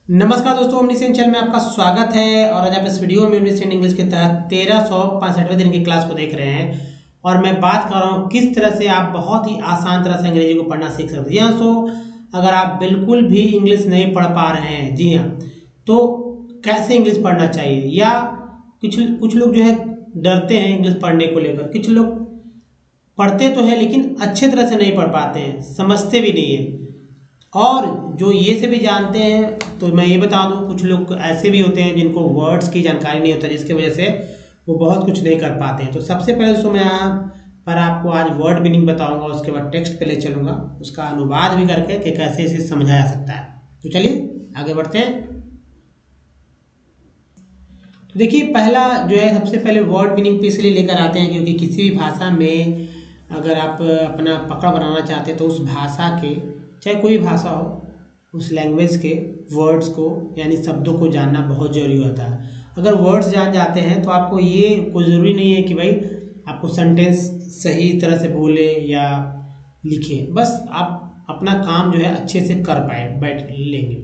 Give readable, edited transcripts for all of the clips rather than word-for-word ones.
नमस्कार दोस्तों, omniscient channel में आपका स्वागत है। और आज आप इस वीडियो में ओमनीसेंट इंग्लिश के तहत 1365वें दिन की क्लास को देख रहे हैं। और मैं बात कर रहा हूँ किस तरह से आप बहुत ही आसान तरह से अंग्रेजी को पढ़ना सीख सकते हैं। जी हाँ, तो अगर आप बिल्कुल भी इंग्लिश नहीं पढ़ पा रहे हैं, जी हाँ, तो कैसे इंग्लिश पढ़ना चाहिए, या कुछ लोग जो है डरते हैं इंग्लिश पढ़ने को लेकर। कुछ लोग पढ़ते तो है लेकिन अच्छे तरह से नहीं पढ़ पाते हैं, समझते भी नहीं है। और जो ये से भी जानते हैं, तो मैं ये बता दूं, कुछ लोग ऐसे भी होते हैं जिनको वर्ड्स की जानकारी नहीं होता, जिसकी वजह से वो बहुत कुछ नहीं कर पाते हैं। तो सबसे पहले दोस्तों मैं यहाँ पर आपको आज वर्ड मीनिंग बताऊंगा, उसके बाद टेक्स्ट पे ले चलूंगा, उसका अनुवाद भी करके कि कैसे इसे समझा जा सकता है। तो चलिए आगे बढ़ते हैं। तो देखिए, पहला जो है सबसे पहले वर्ड मीनिंग पे इसलिए लेकर आते हैं क्योंकि किसी भी भाषा में अगर आप अपना पकड़ बनाना चाहते हैं तो उस भाषा के, चाहे कोई भाषा हो, उस लैंग्वेज के वर्ड्स को यानी शब्दों को जानना बहुत ज़रूरी होता है। अगर वर्ड्स जान जाते हैं तो आपको ये कोई ज़रूरी नहीं है कि भाई आपको सेंटेंस सही तरह से बोले या लिखे, बस आप अपना काम जो है अच्छे से कर पाए बैठ लेंगे।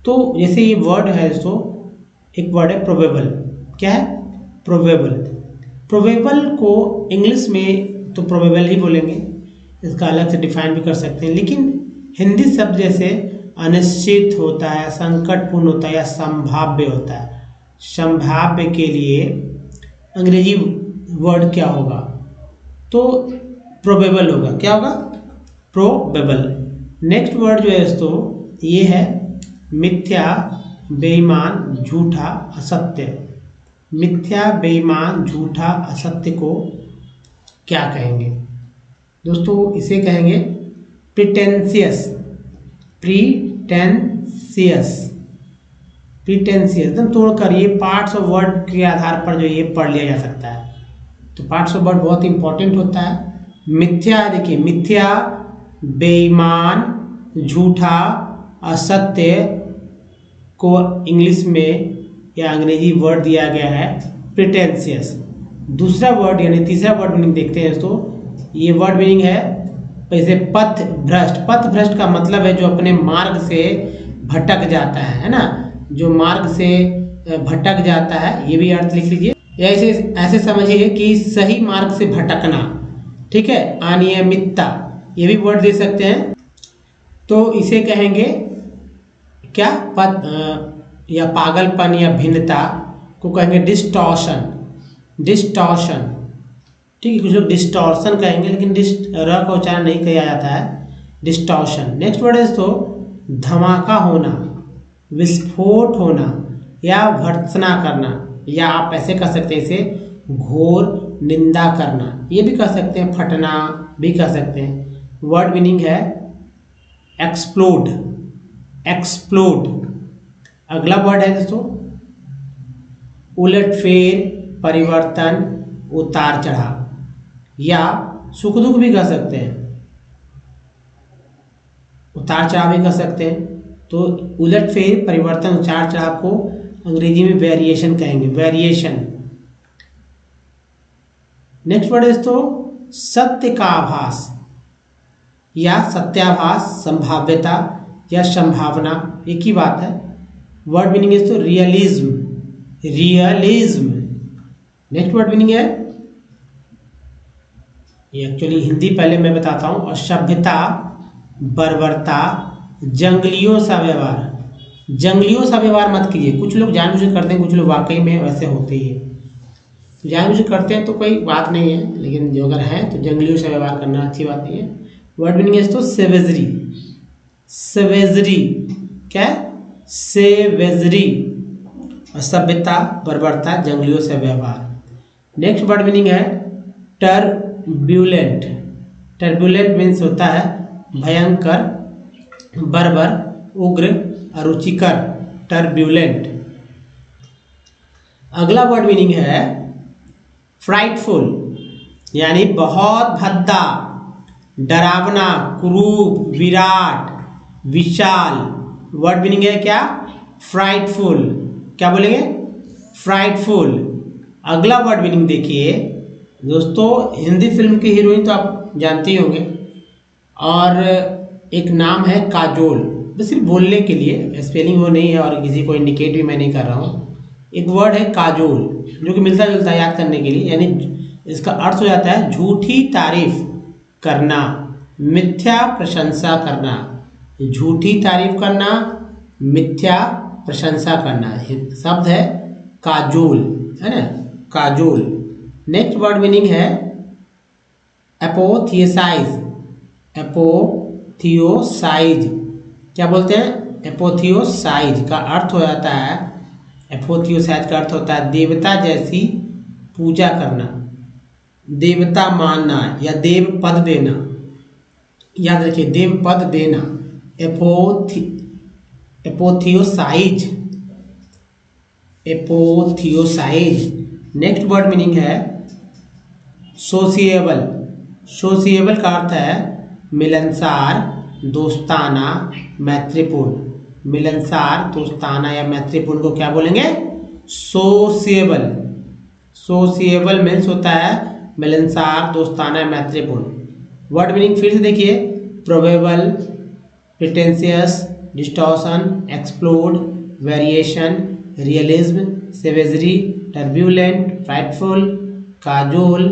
तो जैसे ये वर्ड है दोस्तों, एक वर्ड है प्रोबेबल। क्या है? प्रोबेबल। प्रोबेबल को इंग्लिश में तो प्रोबेबल ही बोलेंगे, इसका अलग से डिफाइन भी कर सकते हैं, लेकिन हिंदी शब्द जैसे अनिश्चित होता है, संकटपूर्ण होता है या संभाव्य होता है। संभाव्य के लिए अंग्रेजी वर्ड क्या होगा? तो प्रोबेबल होगा। क्या होगा? प्रोबेबल। नेक्स्ट वर्ड जो है दोस्तों, ये है मिथ्या, बेईमान, झूठा, असत्य। मिथ्या, बेईमान, झूठा, असत्य को क्या कहेंगे दोस्तों? इसे कहेंगे प्रिटेंशियस। प्रीटेंशियस। प्रीटेंशियस एकदम तोड़कर ये पार्ट्स ऑफ वर्ड के आधार पर जो ये पढ़ लिया जा सकता है। तो पार्ट्स ऑफ वर्ड बहुत इंपॉर्टेंट होता है। मिथ्या, देखिए मिथ्या, बेईमान, झूठा, असत्य को इंग्लिश में या अंग्रेजी वर्ड दिया गया है प्रिटेंशियस। दूसरा वर्ड यानी तीसरा वर्ड मीनिंग देखते हैं दोस्तों। ये वर्ड मीनिंग है जैसे पथ भ्रष्ट। पथ भ्रष्ट का मतलब है जो अपने मार्ग से भटक जाता है ना, जो मार्ग से भटक जाता है, ये भी अर्थ लिख लीजिए। ऐसे ऐसे समझिए कि सही मार्ग से भटकना, ठीक है। अनियमितता, ये भी वर्ड दे सकते हैं। तो इसे कहेंगे क्या? पथ या पागलपन या भिन्नता को कहेंगे डिस्टॉर्शन। डिस्टॉर्शन, ठीक है। कुछ लोग डिस्टॉर्शन कहेंगे लेकिन र का उच्चारण नहीं किया जाता है, डिस्टॉर्शन। नेक्स्ट वर्ड है तो धमाका होना, विस्फोट होना या भर्त्सना करना, या आप ऐसे कह सकते हैं इसे घोर निंदा करना, ये भी कह सकते हैं, फटना भी कह सकते हैं। वर्ड मीनिंग है एक्सप्लोड। एक्सप्लोड। अगला वर्ड है दोस्तों उलटफेर, परिवर्तन, उतार चढ़ाव या सुख दुख भी कह सकते हैं, उतार चढ़ाव भी कह सकते हैं। तो उलटफेर, परिवर्तन, उतार चढ़ाव को अंग्रेजी में वेरिएशन कहेंगे, वेरिएशन। नेक्स्ट वर्ड है दोस्तों सत्य का आभास या सत्याभास, संभाव्यता या संभावना, एक ही बात है। वर्ड मीनिंग है तो realism. Realism. Next word meaning है, ये एक्चुअली हिंदी पहले मैं बताता हूँ, असभ्यता, बर्बरता, जंगलियों सा व्यवहार। जंगलियों सा व्यवहार मत कीजिए। कुछ लोग जानबूझ के करते हैं, कुछ लोग वाकई में वैसे होते ही है। तो जानबूझ के करते हैं तो कोई बात नहीं है, लेकिन जो अगर है तो जंगलियों से व्यवहार करना अच्छी बात नहीं है। वर्ड मीनिंग है तो सेवेजरी। सेवेजरी क्या है? सेवेजरी। असभ्यता, बर्बरता, जंगलियों से व्यवहार। नेक्स्ट वर्ड मीनिंग है टर्ब्यूलेंट। टर्ब्यूलेंट मीन्स होता है भयंकर, बर्बर, उग्र, अरुचिकर। टर्ब्यूलेंट। अगला वर्ड मीनिंग है फ्राइटफुल, यानी बहुत भद्दा, डरावना, कुरूप, विराट, विशाल। वर्ड मीनिंग है क्या? फ्राइटफुल। क्या बोलेंगे? फ्राइटफुल। अगला वर्ड मीनिंग देखिए दोस्तों, हिंदी फिल्म की हीरोइन तो आप जानते ही होंगे, और एक नाम है काजोल। बस सिर्फ बोलने के लिए, स्पेलिंग वो नहीं है और किसी को इंडिकेट भी मैं नहीं कर रहा हूँ। एक वर्ड है काजोल, जो कि मिलता जुलता है याद करने के लिए, यानी इसका अर्थ हो जाता है झूठी तारीफ करना, मिथ्या प्रशंसा करना। झूठी तारीफ करना, मिथ्या प्रशंसा करना, शब्द है काजोल, है ना, काजोल। नेक्स्ट वर्ड मीनिंग है एपोथियोसाइज। एपोथियोसाइज क्या बोलते हैं? एपोथियोसाइज का अर्थ हो जाता है, एपोथियोसाइज का अर्थ होता है देवता जैसी पूजा करना, देवता मानना या देव पद देना। याद रखिए, देव पद देना, एपोथियोसाइज, एपोथियोसाइज। नेक्स्ट वर्ड मीनिंग है सोशिएबल। सोशिएबल का अर्थ है मिलनसार, दोस्ताना, मैत्रीपूर्ण। मिलनसार, दोस्ताना या मैत्रीपूर्ण को क्या बोलेंगे? सोशिएबल। सोशिएबल मीन्स होता है मिलनसार, दोस्ताना, मैत्रीपूर्ण। वर्ड मीनिंग फिर से देखिए, probable, pretentious, distortion, explode, variation, realism, savagery, turbulent, frightful, cajole,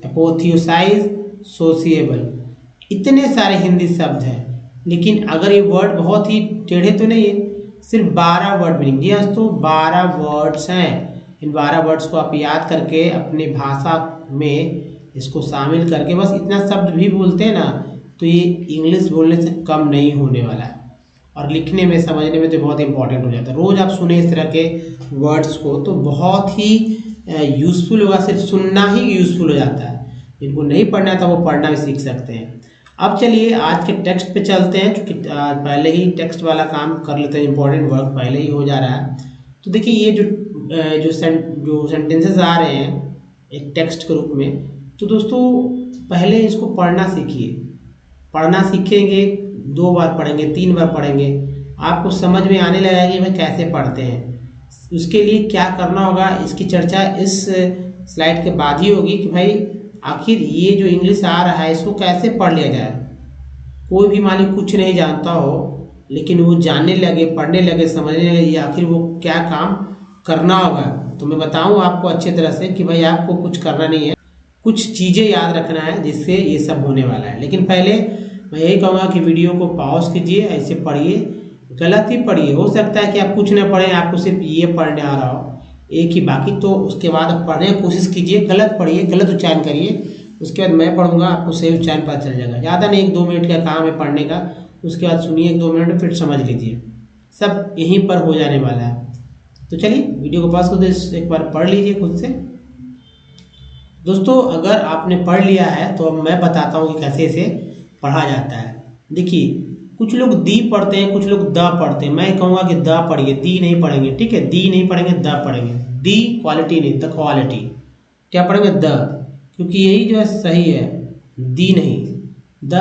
apotheosize, sociable. इतने सारे हिंदी शब्द हैं, लेकिन अगर ये वर्ड बहुत ही टेढ़े तो नहीं है, सिर्फ 12 वर्ड मीनिंग। जी हाँ, तो 12 वर्ड्स हैं। इन 12 वर्ड्स को आप याद करके अपनी भाषा में इसको शामिल करके बस इतना शब्द भी बोलते हैं ना, तो ये इंग्लिश बोलने से कम नहीं होने वाला है, और लिखने में, समझने में तो बहुत इंपॉर्टेंट हो जाता है। रोज़ आप सुने इस तरह के वर्ड्स को तो बहुत ही यूज़फुल होगा। सिर्फ सुनना ही यूज़फुल हो जाता है, जिनको नहीं पढ़ना था वो पढ़ना भी सीख सकते हैं। अब चलिए आज के टेक्स्ट पे चलते हैं, क्योंकि पहले ही टेक्स्ट वाला काम कर लेते हैं, इंपॉर्टेंट वर्क पहले ही हो जा रहा है। तो देखिए, ये जो सेंटेंसेस आ रहे हैं एक टेक्स्ट के रूप में, तो दोस्तों पहले इसको पढ़ना सीखिए। पढ़ना सीखेंगे, 2 बार पढ़ेंगे, 3 बार पढ़ेंगे, आपको समझ में आने लगेगा कि भाई कैसे पढ़ते हैं। उसके लिए क्या करना होगा, इसकी चर्चा इस स्लाइड के बाद ही होगी कि भाई आखिर ये जो इंग्लिश आ रहा है इसको कैसे पढ़ लिया जाए। कोई भी मान लीजिए कुछ नहीं जानता हो, लेकिन वो जानने लगे, पढ़ने लगे, समझने लगे, ये आखिर वो क्या काम करना होगा। तो मैं बताऊं आपको अच्छी तरह से कि भाई आपको कुछ करना नहीं है, कुछ चीज़ें याद रखना है जिससे ये सब होने वाला है। लेकिन पहले मैं यही कहूँगा कि वीडियो को पॉज कीजिए, ऐसे पढ़िए, गलत ही पढ़िए। हो सकता है कि आप कुछ न पढ़ें, आपको सिर्फ ये पढ़ने आ रहा हो एक ही, बाकी तो उसके बाद आप पढ़ने की कोशिश कीजिए, गलत पढ़िए, गलत उच्चारण करिए, उसके बाद मैं पढ़ूंगा, आपको सही उच्चारण पता चल जाएगा। ज़्यादा नहीं, 1-2 मिनट का काम है पढ़ने का, उसके बाद सुनिए 1-2 मिनट में, फिर समझ लीजिए, सब यहीं पर हो जाने वाला है। तो चलिए वीडियो को पॉज कर दे, एक बार पढ़ लीजिए खुद से। दोस्तों अगर आपने पढ़ लिया है तो अब मैं बताता हूँ कि कैसे इसे पढ़ा जाता है। देखिए, कुछ लोग दी पढ़ते हैं, कुछ लोग द पढ़ते हैं। मैं कहूँगा कि द पढ़िए, दी नहीं पढ़ेंगे, ठीक है? दी नहीं पढ़ेंगे, द पढ़ेंगे। दी क्वालिटी नहीं, द क्वालिटी। क्या पढ़ेंगे? द, क्योंकि यही जो है सही है, दी नहीं। The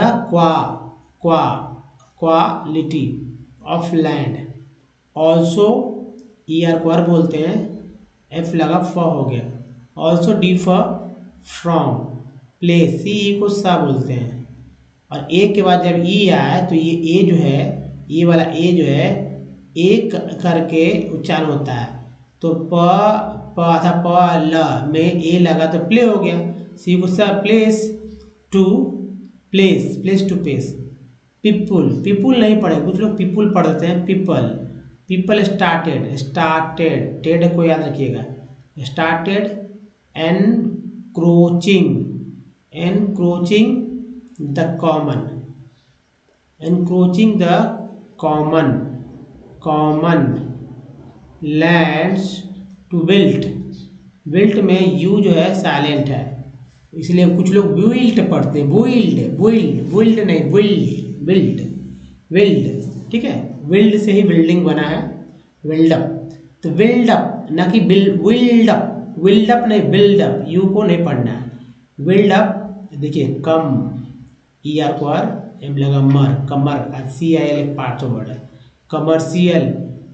quality of land. Also ER को R बोलते हैं, F लगा, फ हो गया। Also D for from, place, CE को सा बोलते हैं। और ए के बाद जब ई आए तो ये ए जो है, ये वाला ए जो है एक करके उच्चारण होता है। तो प था, प ल में ए लगा तो प्ले हो गया। सी को सा, place to place, place to place. People, people नहीं पढ़े, कुछ लोग पीपुल पढ़ते हैं, पीपल। पीपल स्टार्टेड, स्टार्टेड, टेड को याद रखिएगा, started encroaching, encroaching the common, encroaching the common, common lands to build। built में u जो है साइलेंट है, इसलिए कुछ लोग built पढ़ते हैं, build, build, build नहीं, build, build, build, ठीक है? build से ही बिल्डिंग बना है, build up। तो build up ना कि build up, build up नहीं, build up, u को नहीं पढ़ना है। build up, देखिए, कम, ER को R, M लगा, मर, कमर, CIL एक पार्ट ऑफ वर्ड है। कमर्शियल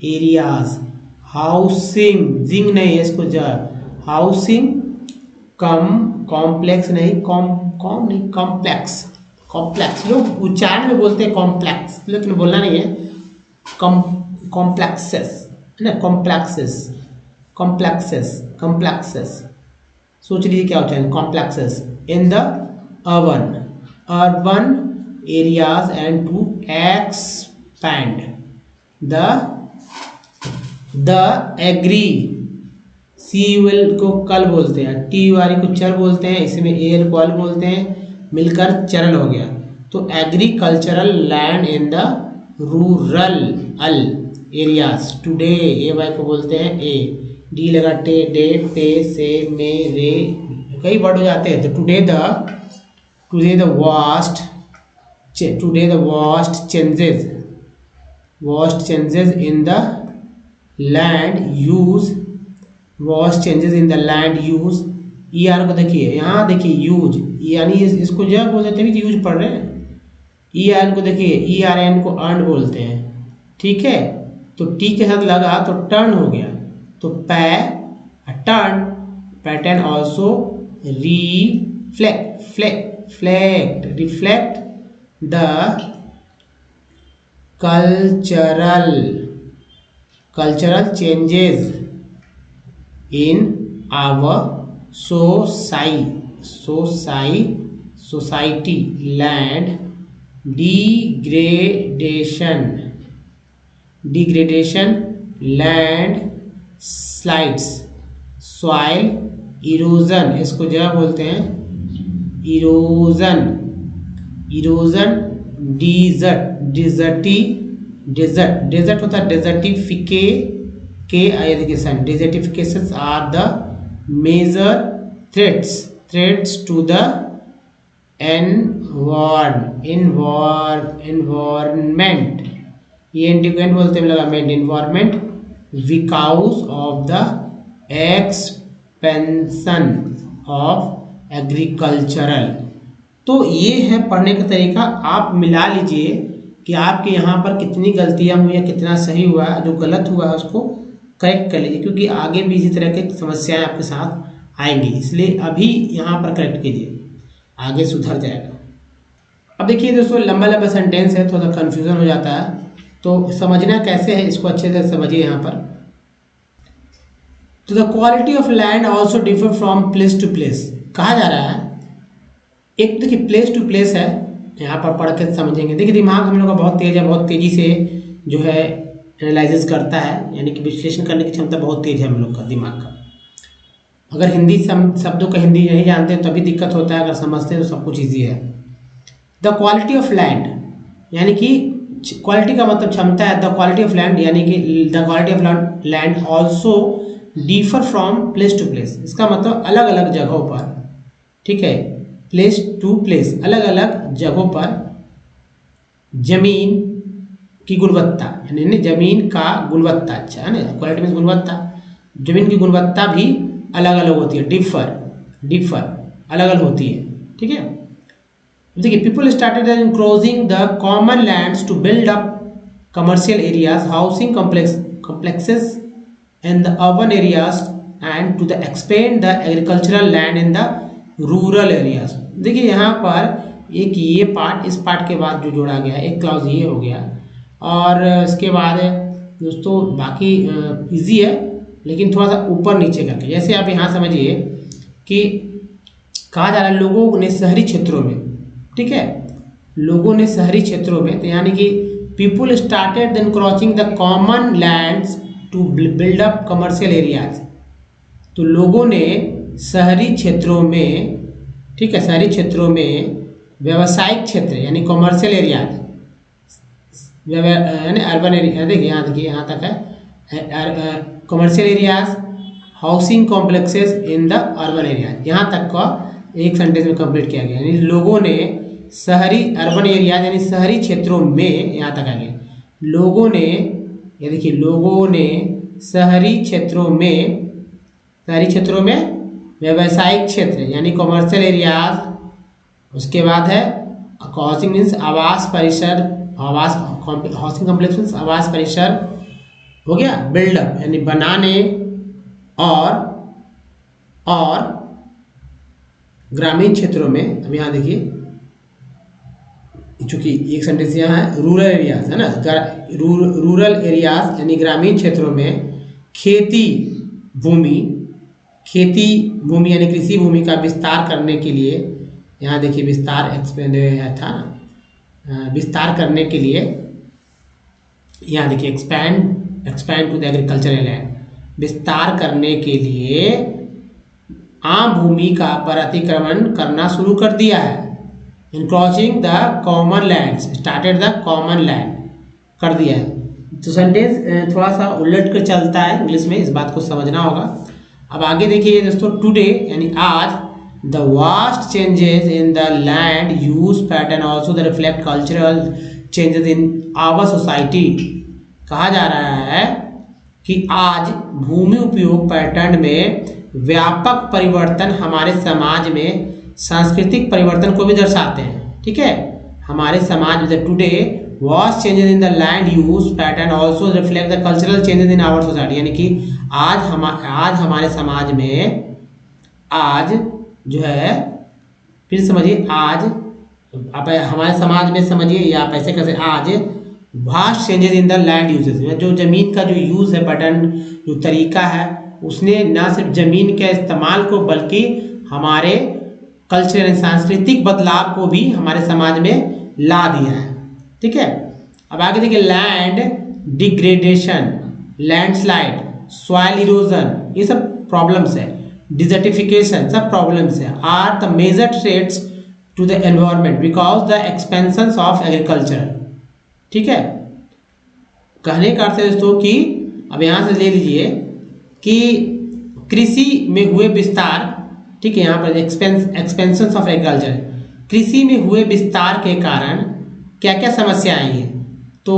एरियाज, हाउसिंग, जिंग नहीं है, इसको ज, हाउसिंग, कम, कॉम्प्लेक्स नहीं, कॉम नहीं, कॉम्प्लेक्स, कॉम्प्लेक्स, लोग उच्चारण में बोलते हैं कॉम्प्लेक्स, लेकिन बोलना नहीं है, कॉम्प्लेक्सेस है ना, कॉम्प्लेक्सेस, कॉम्प्लेक्सेस, कॉम्प्लेक्सेस, सोच लीजिए क्या होता है complexes in the urban areas and to expand the agri, C L को कल बोलते हैं, टी वाली को चर बोलते हैं, इसमें एल को अल बोलते हैं, मिलकर चरल हो गया। तो agricultural land in the rural अल एरियाज टुडे, ए वाई को बोलते हैं ए, डी लगा टे, डे, पे, से, मे, रे, कई वर्ड हो जाते हैं। तो today the vast changes in the land use, vast changes in the land use, E R को देखिए, यहाँ देखिए यूज, यानी इसको जब बोलते हैं तभी तो यूज पढ़ रहे हैं। ई आर को देखिए, ई आर एन को अर्न बोलते हैं, ठीक है। तो टी के साथ लगा तो टर्न हो गया, तो turn, pattern also reflect the cultural changes in our society, land degradation, landslides, soil erosion, इसको जगह बोलते हैं इरोजन, डेजर्ट होता है desertification are the major threats to the environment, ये इंडिपेंडेंट बोलते हैं लगा environment, because of the expansion of agricultural. तो ये है पढ़ने का तरीका। आप मिला लीजिए कि आपके यहाँ पर कितनी गलतियाँ हुई है, कितना सही हुआ है, जो गलत हुआ है उसको करेक्ट कर लीजिए, क्योंकि आगे भी इसी तरह की समस्याएं आपके साथ आएंगी, इसलिए अभी यहाँ पर करेक्ट कीजिए, आगे सुधर जाएगा। अब देखिए दोस्तों, लंबा लंबा सेंटेंस है, थोड़ा कंफ्यूजन हो जाता है, तो समझना कैसे है इसको अच्छे से समझिए यहाँ पर। तो the quality of land also differ from place to place, कहा जा रहा है। एक देखिए प्लेस टू प्लेस है, यहाँ पर पढ़ के समझेंगे। देखिए दिमाग हम लोग का बहुत तेज है, बहुत तेजी से जो है एनालिसिस करता है, यानी कि विश्लेषण करने की क्षमता बहुत तेज है हम लोग का दिमाग का। अगर हिंदी शब्दों का हिंदी नहीं जानते तभी दिक्कत होता है, अगर समझते हैं तो सब कुछ ईजी है। द क्वालिटी ऑफ लैंड, यानी कि क्वालिटी का मतलब क्षमता है, द क्वालिटी ऑफ लैंड यानी कि the quality of land also differ from place to place, इसका मतलब अलग अलग जगहों पर, ठीक है, प्लेस टू प्लेस, अलग अलग जगहों पर जमीन की गुणवत्ता, यानी जमीन का गुणवत्ता, अच्छा है ना, क्वालिटी में गुणवत्ता, जमीन की गुणवत्ता भी अलग अलग होती है, डिफर अलग अलग होती है, ठीक है। देखिए people started encroaching the common lands to build up commercial areas, housing complexes in the urban areas and to the expand the agricultural land in the rural areas। देखिए यहाँ पर एक ये पार्ट, इस पार्ट के बाद जो जोड़ा गया है, एक क्लाउज ये हो गया, और इसके बाद दोस्तों बाकी इजी है, लेकिन थोड़ा सा ऊपर नीचे करके, जैसे आप यहाँ समझिए कि कहा जा रहा है लोगों ने शहरी क्षेत्रों में, ठीक है, लोगों ने शहरी क्षेत्रों में, तो यानी कि people started encroaching the common lands to build up commercial areas. तो लोगों ने शहरी क्षेत्रों में, ठीक है, शहरी क्षेत्रों में व्यावसायिक क्षेत्र यानी कमर्शियल एरियाज, यानी अर्बन एरिया, देखिए यहाँ तक है commercial areas, housing complexes in the urban areas, यहाँ तक का एक सेंटेंस में कंप्लीट किया गया। यानी लोगों ने शहरी अर्बन एरियाज यानी शहरी क्षेत्रों में, यहाँ तक आ गया, लोगों ने, ये देखिए लोगों ने शहरी क्षेत्रों में व्यावसायिक क्षेत्र यानी कमर्शियल एरियाज, उसके बाद है हाउसिंग मीन्स आवास परिसर, हाउसिंग कॉम्प्लेक्स मीन्स आवास परिसर हो गया, बिल्डअप यानी बनाने, और ग्रामीण क्षेत्रों में, अब यहाँ देखिए चूँकि एक सेंटेंस यहाँ है रूरल एरियाज है ना, रूरल एरियाज यानी ग्रामीण क्षेत्रों में खेती भूमि यानी कृषि भूमि का विस्तार करने के लिए, यहाँ देखिए विस्तार एक्सपेंड था, विस्तार करने के लिए यहाँ देखिए expand to the agricultural land, विस्तार करने के लिए आम भूमि का प्रतिक्रमण करना शुरू कर दिया है। Encroaching the common land, started the common land कर दिया है। तो सेंटेंस थोड़ा सा उलट कर चलता है इंग्लिश में, इस बात को समझना होगा। अब आगे देखिए दोस्तों, टुडे यानी आज, the vast changes in the land use pattern also the reflect cultural changes in our society. कहा जा रहा है कि आज भूमि उपयोग पैटर्न में व्यापक परिवर्तन हमारे समाज में सांस्कृतिक परिवर्तन को भी दर्शाते हैं। ठीक है, हमारे समाज में today vast changes in the land use pattern also reflect the cultural changes in our society, यानी कि आज हमारे समाज में, आज जो है, फिर समझिए, आज आप हमारे समाज में समझिए, या आप ऐसे कैसे, आज vast changes in the land uses, जो जमीन का जो यूज है, पैटर्न जो तरीका है, उसने ना सिर्फ जमीन के इस्तेमाल को बल्कि हमारे कल्चरल सांस्कृतिक बदलाव को भी हमारे समाज में ला दिया है। ठीक है, अब आगे देखिए, land degradation, landslide, soil erosion, ये सब प्रॉब्लम्स है, डिजर्टिफिकेशन, सब प्रॉब्लम्स है, are the major threats to the environment because the expansion of agriculture. ठीक है, कहने का अर्थ है दोस्तों कि अब यहाँ से ले लीजिए कि कृषि में हुए विस्तार, ठीक है, यहाँ पर एक्सपेंशन ऑफ एग्रीकल्चर, कृषि में हुए विस्तार के कारण क्या क्या समस्याएं आई हैं। तो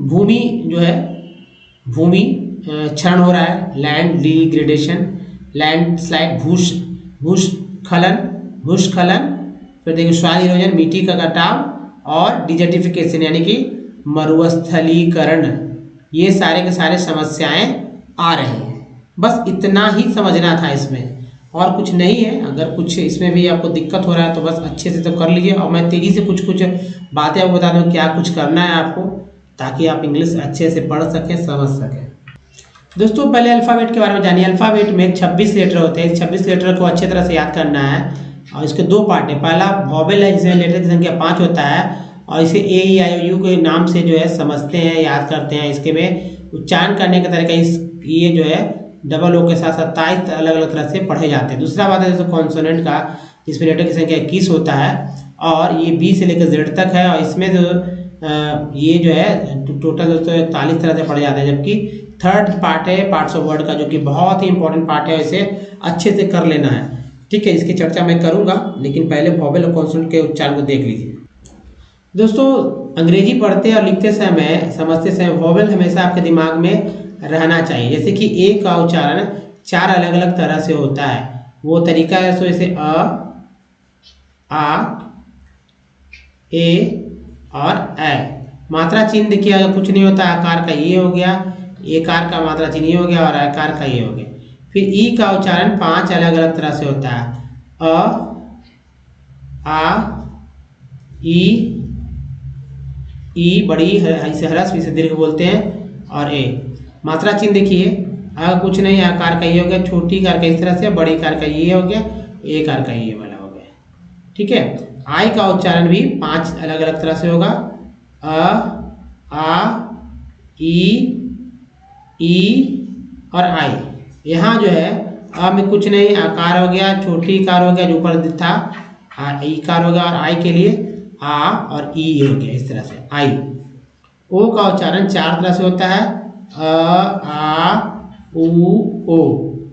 भूमि जो है, भूमि क्षरण हो रहा है, लैंड डिग्रेडेशन, लैंडस्लाइड, भूस्खलन, फिर देखिए सॉइल इरोजन, मिट्टी का कटाव, और डिजर्टिफिकेशन यानी कि मरुस्थलीकरण, ये सारे के सारे समस्याएं आ रही हैं। बस इतना ही समझना था इसमें, और कुछ नहीं है। अगर कुछ इसमें भी आपको दिक्कत हो रहा है तो बस अच्छे से तो कर लीजिए, और मैं तेज़ी से कुछ बातें आपको बता दूँ क्या कुछ करना है आपको, ताकि आप इंग्लिश अच्छे से पढ़ सकें, समझ सकें। दोस्तों पहले अल्फ़ाबेट के बारे में जानिए। अल्फ़ाबेट में 26 लेटर होते हैं, 26 लेटर को अच्छे तरह से याद करना है, और इसके दो पार्ट है। पहला वॉवेल है जिसमें लेटर की संख्या 5 होता है, और इसे ए ई आई ओ यू के नाम से जो है समझते हैं, याद करते हैं। इसके में उच्चारण करने का तरीका ये जो है डबल ओ के साथ 27 अलग अलग तरह से पढ़े जाते हैं। दूसरा बात है जैसे कॉन्सोनेंट का, जिसमें लेटर की संख्या 21 होता है, और ये बी से लेकर जेड तक है, और इसमें जो ये जो है टोटल दोस्तों 41 तरह से पढ़े जाते हैं। जबकि थर्ड पार्ट है पार्ट्स ऑफ वर्ड का, जो कि बहुत ही इंपॉर्टेंट पार्ट है, इसे अच्छे से कर लेना है। ठीक है, इसकी चर्चा मैं करूंगा, लेकिन पहले वॉवेल और कॉन्सोनेंट के उच्चारण को देख लीजिए। दोस्तों अंग्रेजी पढ़ते और लिखते समय, समझते समय वॉवेल हमेशा आपके दिमाग में रहना चाहिए। जैसे कि ए का उच्चारण 4 अलग अलग तरह से होता है, वो तरीका है सो जैसे आ, ए और ए। मात्रा चिन्ह देखिए, अगर कुछ नहीं होता, आकार का ये हो गया, एकार का मात्रा चिन्ह ये हो गया, और आकार का ये हो गया। फिर ई का उच्चारण 5 अलग अलग तरह से होता है, आ, ई बड़ी इसे ह्रस्व, इसे दीर्घ बोलते हैं, और ए। मात्रा चिन्ह देखिए, अगर कुछ नहीं, आकार का ये हो गया, छोटी कार का इस तरह से, बड़ी कार का ये हो गया, ए कार का ये वाला हो गया। ठीक है, आई का उच्चारण भी 5 अलग अलग तरह से होगा, आ, ई और आई। यहाँ जो है आ में कुछ नहीं, आकार हो गया, छोटी कार हो गया जो ऊपर था, ई कार हो गया, और आई के लिए आ और ई हो गया, इस तरह से आई। ओ का उच्चारण 4 तरह से होता है, आ, उ, ओ।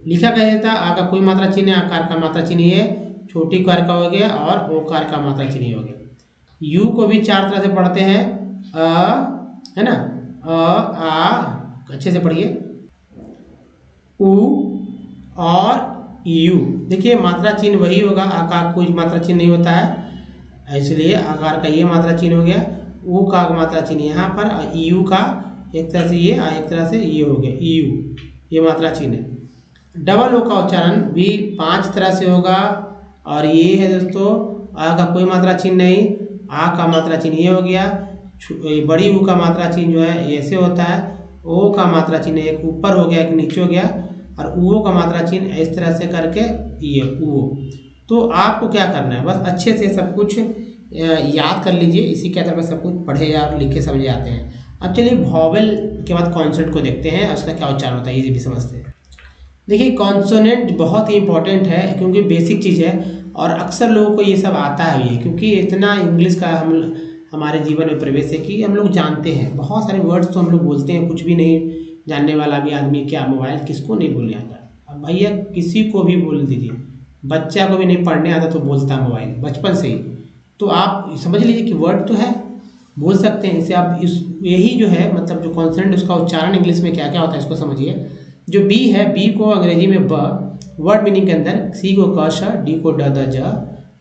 लिखा कैसे था, आ का कोई मात्रा चिन्ह है, आकार का मात्रा चिन्ह ये, छोटी कार का हो गया, और ओ कार का मात्रा चिन्ह हो गया। यू को भी 4 तरह से पढ़ते हैं, है ना, आ, अच्छे से पढ़िए, उ और यू। देखिए मात्रा चिन्ह वही होगा, आकार कोई मात्रा चिन्ह नहीं होता है, इसलिए आकार का ये मात्रा चिन्ह हो गया, ऊ का मात्रा चिन्ह यहाँ पर, और यू का एक तरह से ये, एक तरह से ये हो गया, यू, ये मात्रा चिन्ह है। डबल ओ का उच्चारण भी 5 तरह से होगा, और ये है दोस्तों, आ का कोई मात्रा चिन्ह नहीं, आ का मात्रा चिन्ह ये हो गया, बड़ी ऊ का मात्रा चिन्ह जो है ऐसे होता है, ओ का मात्रा चिन्ह एक ऊपर हो गया एक नीचे हो गया, और ऊ का मात्रा चिन्ह इस तरह से करके ये ऊ। तो आपको क्या करना है, बस अच्छे से सब कुछ याद कर लीजिए, इसी के आधार पर सब कुछ पढ़े और लिखे समझे आते हैं। अब चलिए वॉवेल के बाद कॉन्सोनेंट को देखते हैं, उसका क्या उच्चारण होता है, ये भी समझते हैं। देखिए कॉन्सोनेंट बहुत ही इंपॉर्टेंट है क्योंकि बेसिक चीज़ है और अक्सर लोगों को ये सब आता है, क्योंकि इतना इंग्लिश का हमारे जीवन में प्रवेश है कि हम लोग जानते हैं बहुत सारे वर्ड्स तो हम लोग बोलते हैं, कुछ भी नहीं जानने वाला भी आदमी क्या मोबाइल किसको नहीं बोलने आता। अब भैया किसी को भी बोल दीजिए, बच्चा को भी नहीं पढ़ने आता तो बोलता है मोबाइल बचपन से ही। तो आप समझ लीजिए कि वर्ड तो है, बोल सकते हैं इसे आप। इस यही जो है मतलब जो कॉन्सोनेंट उसका उच्चारण इंग्लिश में क्या क्या होता है इसको समझिए। जो बी है, बी को अंग्रेजी में ब, वर्ड मीनिंग के अंदर सी को क श, डी को ड द ज,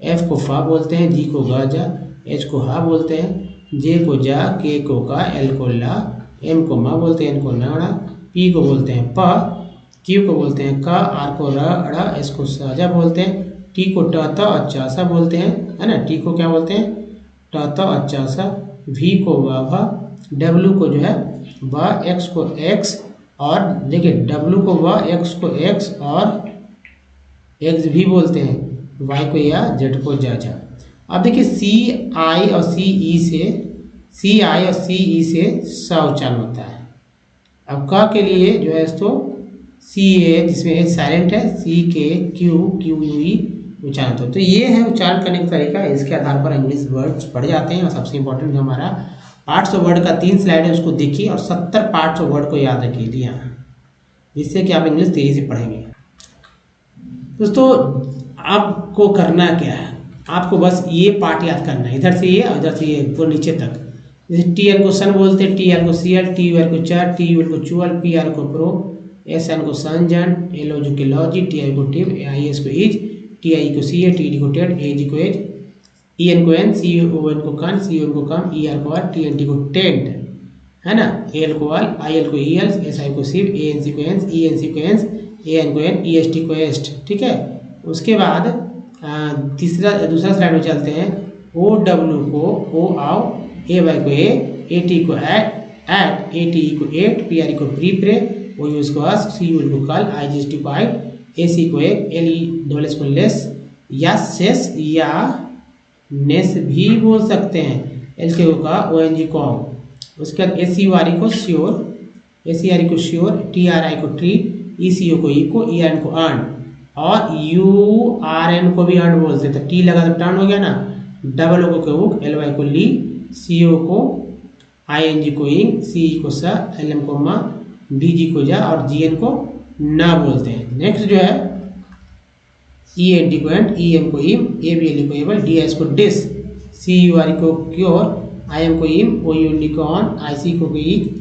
एफ को फ बोलते हैं, जी को ग ज, एच को ह बोलते हैं, जे को जा, के को का, एल को ला, एम को म बोलते हैं, एन को न, पी को बोलते हैं प, क्यू को बोलते हैं क, आर को र, ड़, एस को स, ज बोलते हैं, टी को ट, त, अच्छा सा बोलते हैं, है ना, टी को क्या बोलते हैं ट, त, अच्छा सा, वी को व, भ, डब्ल्यू को जो है व, एक्स को एक्स, और देखिए डब्ल्यू को व, एक्स को एक्स और एक्स भी बोलते हैं, वाई को या, जेड को जा जा। अब देखिए सी आई और सी ई से, सी आई और सी ई से स उच्चारण होता है। अब क के लिए जो है इसको सी ए, जिसमें एच साइलेंट है, सी के क्यू, क्यू यू ई उच्चारण होता है। तो ये है उच्चारण करने का तरीका, इसके आधार पर इंग्लिश वर्ड्स पढ़ जाते हैं। और सबसे इंपॉर्टेंट जो हमारा पार्ट्स ऑफ वर्ड का 3 स्लाइड है उसको देखिए और 70 पार्ट्स ऑफ वर्ड को याद रखिए जी हाँ, जिससे कि आप इंग्लिश तेजी से पढ़ेंगे। दोस्तों आपको करना क्या है, आपको बस ये पार्ट याद करना है, इधर से ये और इधर से ये पूरे नीचे तक। जैसे टी एल को सन बोलते हैं, टी एल को C L, T U L को चर, टी यू एल को चुअल, पी आर को प्रो, एस एन को संजन, एल ओ जी को लॉजी, टी आई को टिप, आई एस को इज, टी आई को सी ए, टी डी को टेड, ए जी को एज, ई एन को एन, सी ओ एन को कन, सी ओ एन को कम, ई आर को आर, टी एन टी को टेंट, है ना, ए एल को आल, आई एल को ई एल, एस आई को सिव, ए एन सी को एंस, ई एन सी को एंस, ए एन को एन, ई एस टी को एस्ट। ठीक है, उसके बाद दूसरा स्लाइड में चलते हैं। ओ डब्ल्यू को ओ आओ, ए वाई को ए टी को एट, ए टी ई को एट, पी आर ई को प्री प्रे, ओ यू को अस्क, सी यू को कल, आई जी एस टी को आइट, ए सी को एक, एल ई डबल एस को लेस या सेस या नेस भी बोल सकते हैं, एल के ओ का ओ एन जी को आओ। उसके बाद ए सी यू आर ई को श्योर, ए सी आर ई को श्योर, टी आर आई को ट्री, ई सी ओ को इको, ई आर एन को अर्न, और यू आर एन को भी अर्न बोलते हैं। तो टी लगा तो टर्न हो गया ना, डबल ओ को उक, एल वाई को ली, सी ओ को आई एन जी को इंग, सी ई को स, एल एम को मा, डी जी को जा और जी एन को ना बोलते हैं। नेक्स्ट जो है ई एन टी को एंड, ई एम को इम, ए बी एल ई को एबल, डी एस को डिस, सी यू आर ई को क्योर, आई एम को इम, ओ यू एन डी को ऑन, आई सी को इक,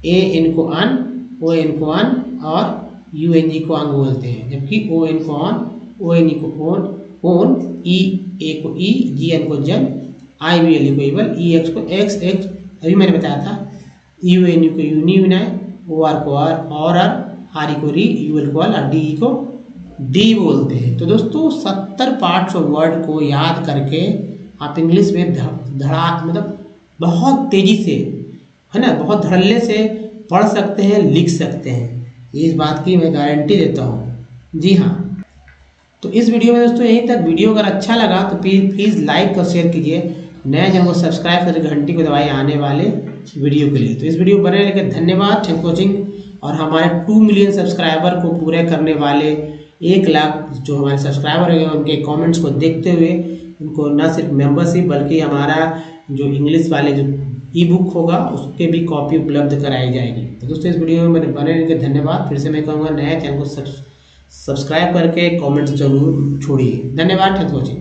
ए एन को अन, ओ एन को अन और यू एन जी को अंग बोलते हैं। जबकि ओ एन को ऑन, ओ एन ई को ओन, ओन, ई ए को ई, जी एन को जन, आई बी एल ई को एबल, ई एक्स को एक्स एक्स, अभी मैंने बताया था, यू एन यू को यूनी विनाय, ओ आर को आर और आर ई को री, यू एल को एल और डी ई को डी बोलते हैं। तो दोस्तों 70 पार्ट्स ऑफ वर्ड को याद करके आप इंग्लिश में धड़ा मतलब बहुत तेजी से, है ना, बहुत धड़ल्ले से पढ़ सकते हैं, लिख सकते हैं, इस बात की मैं गारंटी देता हूँ जी हाँ। तो इस वीडियो में दोस्तों यहीं तक। वीडियो अगर अच्छा लगा तो प्लीज़ लाइक और शेयर कीजिए, नए चैनल को सब्सक्राइब करके घंटी को दबाइए आने वाले वीडियो के लिए। तो इस वीडियो को बने रहने के धन्यवाद, थैंक वॉचिंग। और हमारे 2 मिलियन सब्सक्राइबर को पूरे करने वाले 1 लाख जो हमारे सब्सक्राइबर हैं उनके कमेंट्स को देखते हुए उनको न सिर्फ मेंबरशिप बल्कि हमारा जो इंग्लिश वाले जो ई बुक होगा उसके भी कॉपी उपलब्ध कराई जाएगी। तो दोस्तों इस वीडियो में मैंने बने रहने के धन्यवाद। फिर से मैं कहूँगा नए चैनल को सब्सक्राइब करके कमेंट्स जरूर छोड़िए। धन्यवाद, थैंक्स फॉर वॉचिंग।